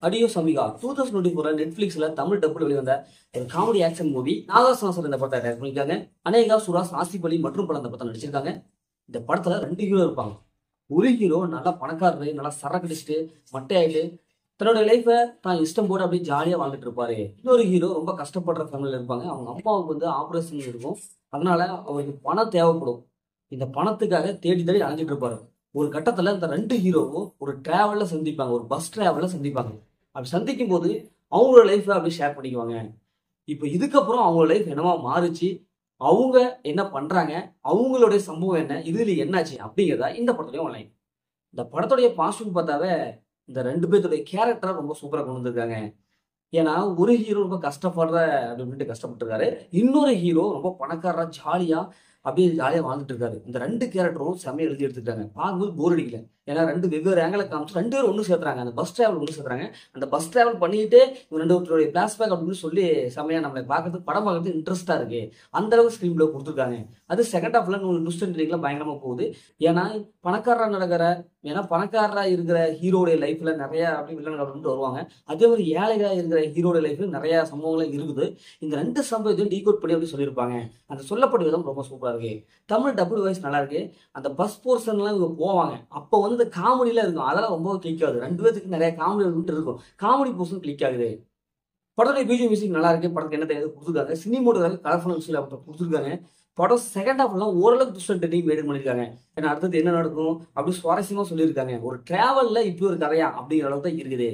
Adios அமிகா 2024 நெட்ஃபிளிக்ஸ்ல Tamil டப்புல வெளிவந்த ஒரு comedy action movie. நாகாசுரன் இந்த படத்தை டைரக்ட் பண்ணிருக்காங்க. அனேகா, சுராஸ், ஆசிப் அலி மற்றும் பல இந்த படத்தை நடிச்சிருக்காங்க. இந்த படத்துல 2 ஹீரோ இருப்பாங்க. ஒரு ஹீரோ நல்லா பணக்காரரு, நல்லா சரக்கு அடிச்சுட்டு மட்டையாயிட்டு தன்னோட லைஃப தான் இஷ்டம் போட்டு அப்படியே ஜாலியா வாழ்ந்துட்டு இருப்பாரு. இன்னொரு ஹீரோ ரொம்ப கஷ்டப்படுற ஃபேமிலியில இருப்பாங்க. அவங்க அப்பாவுக்கு வந்து ஆபரேஷன் இருக்கும். அதனால அவருக்கு பணம் தேவைப்படும். இந்த பணத்துக்காக தேடி தேடி அலைஞ்சிட்டு இருப்பாரு. ஒரு கட்டத்துல இந்த 2 ஹீரோவும் ஒரு டிராவல்ல சந்திப்பாங்க. ஒரு பஸ் டிராவல்ல சந்திப்பாங்க. அப்படி சந்திக்கும் போது அவங்களோட லைஃப்ல அப்படியே ஷேர் பண்ணிக்குவாங்க. இப்போ இதுக்கப்புறம் அவங்க லைஃப் என்னவா மாறுச்சு, அவங்க என்ன பண்றாங்க, அவங்களுடைய சம்பவம் என்ன, இதுல என்னாச்சு அப்படிங்கிறதா இந்த படத்துலயும் ஆன்லைன். இந்த படத்துடைய பாசிட்டிவ் பார்த்தாவே இந்த 2 பேர்த்துடைய கேரக்டர் ரொம்ப சூப்பரா கொண்டு வந்திருக்காங்க. ஏன்னா ஒரு ஹீரோ ரொம்ப கஷ்டப்படுற அப்படின்ட்டு கஷ்டப்பட்டிருக்காரு. இன்னொரு ஹீரோ ரொம்ப பணக்காரரா ஜாலியா அப்படியே ஜாலியா வாழ்ந்துட்டு இருக்காரு. இந்த 2 கேரக்டரும் செம்மையா எழுதி எடுத்துட்டாங்க. பார்க்கும்போது போர் அடிக்கல. ஏன்னா 2 வெவ்வேறு ஆங்கில காமிச்சு 2 பேரும் ஒன்று சேர்த்துறாங்க. அந்த பஸ் டிராவல் ஒன்று சேர்த்துறாங்க. அந்த பஸ் டிராவல் பண்ணிட்டு இவங்க 2 பேருடைய பிளாஷ்பேக் அப்படின்னு சொல்லி செம்மையா நம்மளை பார்க்கறதுக்கு படம் பார்க்கறதுக்கு இன்ட்ரெஸ்டா இருக்கு. அந்த அளவுக்கு ஸ்கிரீன் பிளே கொடுத்துருக்காங்க. அது செகண்ட் ஹாஃப்ல உங்களுக்கு ட்விஸ்ட் அண்ட் டர்னிங்லாம் பயங்கரமா போகுது. ஏன்னா பணக்காரரா இருக்கிற ஹீரோடைய லைஃப்ல நிறைய அப்படி வில்லன்கள் அப்படின்ட்டு வருவாங்க. அதே மாதிரி ஏழைகளா இருக்கிற ஹீரோட லைஃப்ல நிறைய சம்பவங்கள் இருக்குது. இந்த 2 சம்பவத்தையும் டீகோட் பண்ணி அப்படி சொல்லியிருப்பாங்க. அந்த சொல்லப்பட்ட விதம் ரொம்ப சூப்பரா இருக்கு. தமிழ் டபுள் வாய்ஸ் நல்லா இருக்கு. அந்த பஸ் போர்ஷன்லாம் இவங்க போவாங்க. அப்போ வந்து இந்த காமெடியில இருக்கும். அதெல்லாம் ரொம்ப கிளிக் ஆகுது. 2 பேருக்கு நிறைய காமெடி இருக்கும். காமெடி போர்ஷன் கிளிக் ஆகுது. படத்துடைய பிஜிஎம் மியூசிக் நல்லா இருக்கு. படத்துக்கு என்ன தேவை கொடுத்துருக்காங்க. சினிமோட்டோகிராஃபி கலர்ஃபுல் விஷயம் கொடுத்துருக்காங்க. படம் செகண்ட் ஹாஃப்லாம் ஓரளவுக்கு ட்விஸ்ட் அண்ட் டர்னிங் மெயின்டைன் பண்ணியிருக்காங்க. ஏன்னா அடுத்தது என்ன நடக்கும் அப்படி சுவாரஸ்யமா சொல்லியிருக்காங்க. ஒரு டிராவல்ல இப்படி ஒரு கதையா அப்படிங்கிற அளவுக்கு தான் இருக்குது.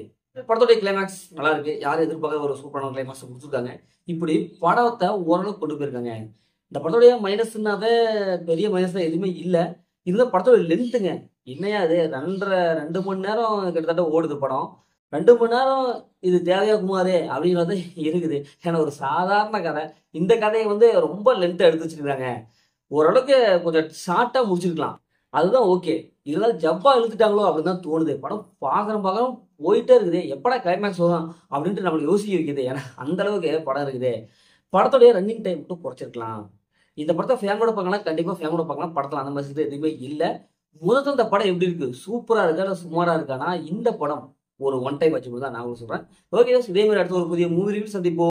படத்துடைய கிளைமேக்ஸ் நல்லா இருக்கு. யாரும் எதிர்பார்க்காத ஒரு சூப்பரான கிளைமேக்ஸ் கொடுத்துருக்காங்க. இப்படி படத்தை ஓரளவுக்கு கொண்டு போயிருக்காங்க. இந்த படத்துடைய மைனஸ்னாவே பெரிய மைனஸ் தான் எதுவுமே இல்லை. இந்த படத்தோட லென்த்துங்க என்னையா அது 2 மணி நேரம் கிட்டத்தட்ட ஓடுது படம். 2 மணி நேரம் இது தேவையா குமாரு அப்படிங்கிறது இருக்குது. ஏன்னா ஒரு சாதாரண கதை. இந்த கதையை வந்து ரொம்ப லென்த்தா எடுத்து வச்சிருக்காங்க. ஓரளவுக்கு கொஞ்சம் ஷார்ட்டா முடிச்சிருக்கலாம். அதுதான் ஓகே. இதெல்லாம் ஜப்பா இழுத்துட்டாங்களோ அப்படின்னு தான் தோணுது. படம் பார்க்கறோம் போயிட்டே இருக்குது. எப்படா கிளைமேக்ஸ் வரும் அப்படின்ட்டு நம்மளுக்கு யோசிக்க வைக்குது. ஏன்னா அந்த அளவுக்கு படம் இருக்குது. படத்துடைய ரன்னிங் டைம் மட்டும் குறைச்சிருக்கலாம். இந்த படத்தை ஃபேமிலியோட பார்க்கலாம். கண்டிப்பா ஃபேமிலியோட பார்க்கலாம். படத்துல அந்த மாதிரி எதுவுமே இல்லை. முதல்ல இந்த படம் எப்படி இருக்கு, சூப்பரா இருக்கா இல்லை சுமாரா இருக்கானா, இந்த படம் ஒரு ஒன் டைம் வச்சு தான் நான் சொல்றேன். ஓகே, இதே மாதிரி அடுத்த ஒரு புதிய மூவி ரிவ்யூ சந்திப்போம்.